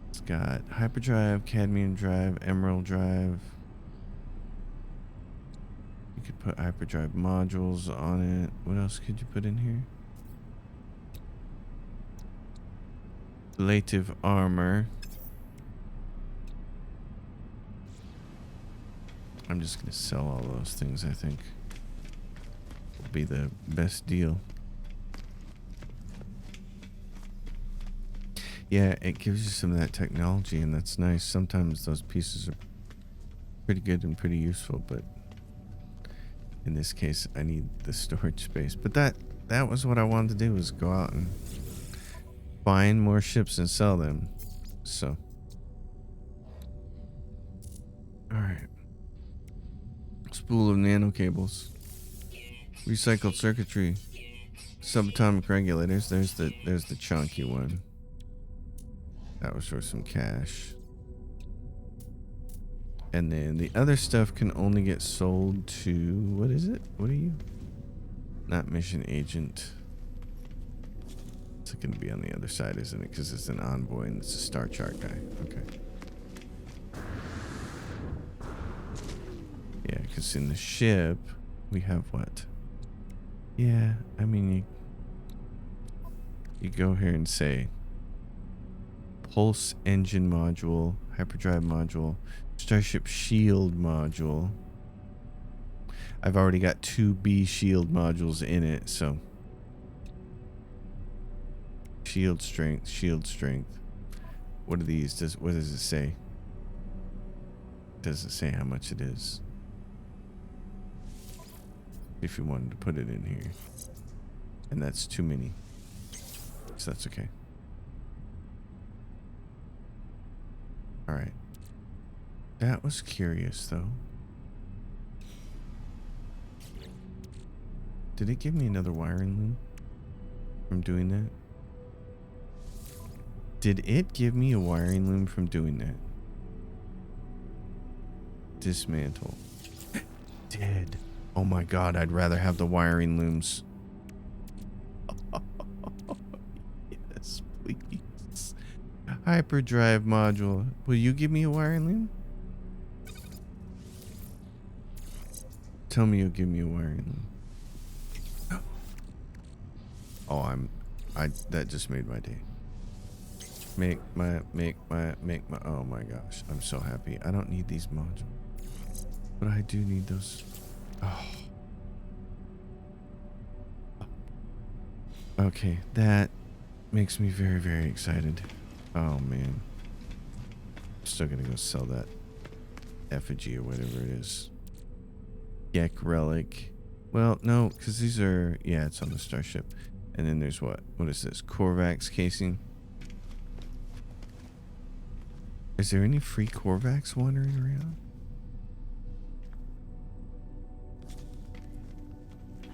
It's got hyperdrive, cadmium drive, emerald drive. You could put hyperdrive modules on it. What else could you put in here? Ablative armor. I'm just gonna sell all those things, I think. Will be the best deal. Yeah, it gives you some of that technology, and that's nice. Sometimes those pieces are pretty good and pretty useful, but in this case, I need the storage space. But that was what I wanted to do, was go out and find more ships and sell them. So, all right. Spool of nano cables, recycled circuitry, subatomic regulators. There's the chunky one. That was for some cash. And then the other stuff can only get sold to, what is it? What are you? Not mission agent. It's going to be on the other side, isn't it? Because it's an envoy and it's a star chart guy. Okay. Yeah, because in the ship, we have what? Yeah, I mean, you go here and say, Pulse engine module, hyperdrive module, Starship shield module. I've already got 2 B shield modules in it, so shield strength, shield strength. What are these? What does it say? Does it say how much it is? If you wanted to put it in here. And that's too many. So that's okay. Alright. That was curious, though. Did it give me another wiring loom from doing that? Did it give me a wiring loom from doing that? Dismantle. Did. Oh my god, I'd rather have the wiring looms. Yes, please. Hyperdrive module. Will you give me a wiring loom? Tell me you'll give me a wiring loom. Oh, that just made my day. Make my, oh my gosh. I'm so happy. I don't need these modules. But I do need those. Oh. Okay, that makes me very, very excited. Oh man. Still gonna go sell that effigy or whatever it is. Gek relic. Well, no, because these are, yeah, it's on the starship. And then there's what? What is this? Korvax casing. Is there any free Korvax wandering around?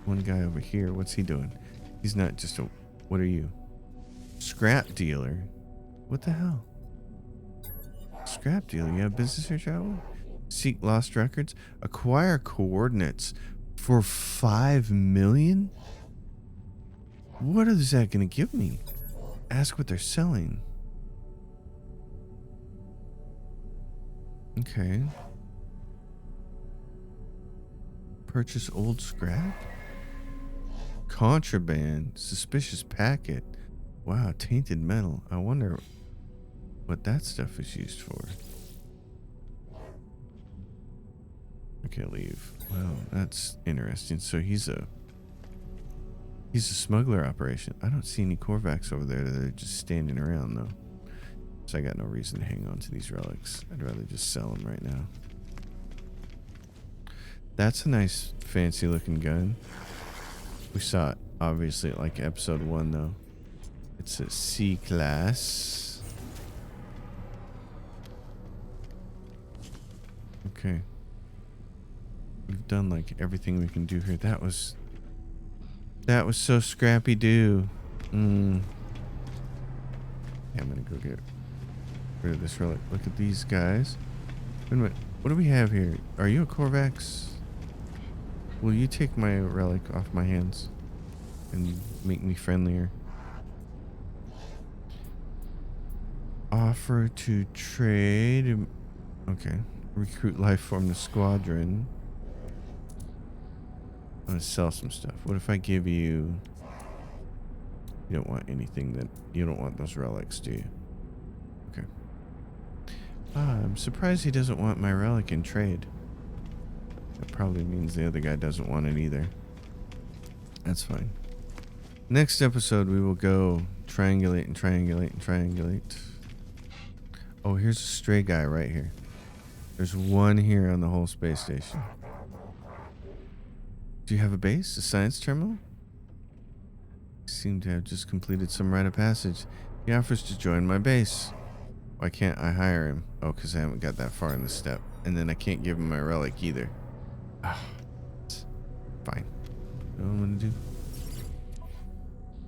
One guy over here. What's he doing? He's not just a... What are you? Scrap dealer? What the hell? Scrap dealer? You have business or travel? Seek lost records? Acquire coordinates for 5 million? What is that going to give me? Ask what they're selling. Okay. Purchase old scrap? Contraband. Suspicious packet. Wow, tainted metal. I wonder what that stuff is used for. Okay, leave. Wow, that's interesting. So he's a smuggler operation. I don't see any Korvax over there. They're just standing around though. So I got no reason to hang on to these relics. I'd rather just sell them right now. That's a nice fancy looking gun. We saw it obviously at like episode 1 though. It's a C class. Okay. We've done like everything we can do here. That was so scrappy doo. Yeah, I'm gonna go get rid of this relic. Look at these guys. Wait a minute. What do we have here? Are you a Korvax? Will you take my relic off my hands and make me friendlier? Offer to trade. Okay. Recruit life form the squadron. I'm gonna sell some stuff. What if I give you... You don't want anything that... You don't want those relics, do you? Okay. I'm surprised he doesn't want my relic in trade. That probably means the other guy doesn't want it either. That's fine. Next episode, we will go triangulate and triangulate and triangulate. Oh, here's a stray guy right here. There's one here on the whole space station. Do you have a base? A science terminal? You seem to have just completed some rite of passage. He offers to join my base. Why can't I hire him? Oh, because I haven't got that far in the step. And then I can't give him my relic either. Ah, fine. You know what I'm gonna do?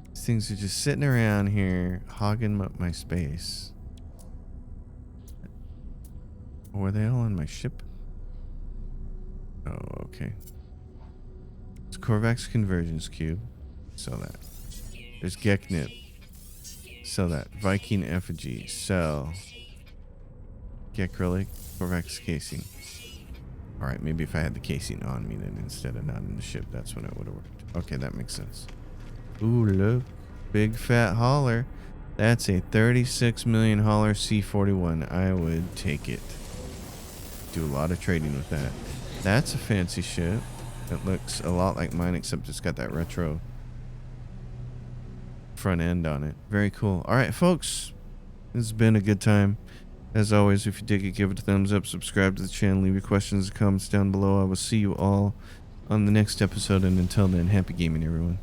These things are just sitting around here, hogging up my space. Oh, were they all on my ship? Oh, okay. It's Korvax Convergence Cube. Sell that. There's Geknip. Sell that. Viking Effigy. Sell. Gek Relic. Korvax Casing. Alright, maybe if I had the casing on me then instead of not in the ship, that's when it would have worked. Okay, that makes sense. Ooh, look. Big fat hauler. That's a 36 million hauler C41. I would take it. Do a lot of trading with that. That's a fancy ship. It looks a lot like mine, except it's got that retro front end on it. Very cool. All right, folks. This has been a good time. As always, if you dig it, give it a thumbs up, subscribe to the channel, leave your questions and comments down below. I will see you all on the next episode, and until then, happy gaming, everyone.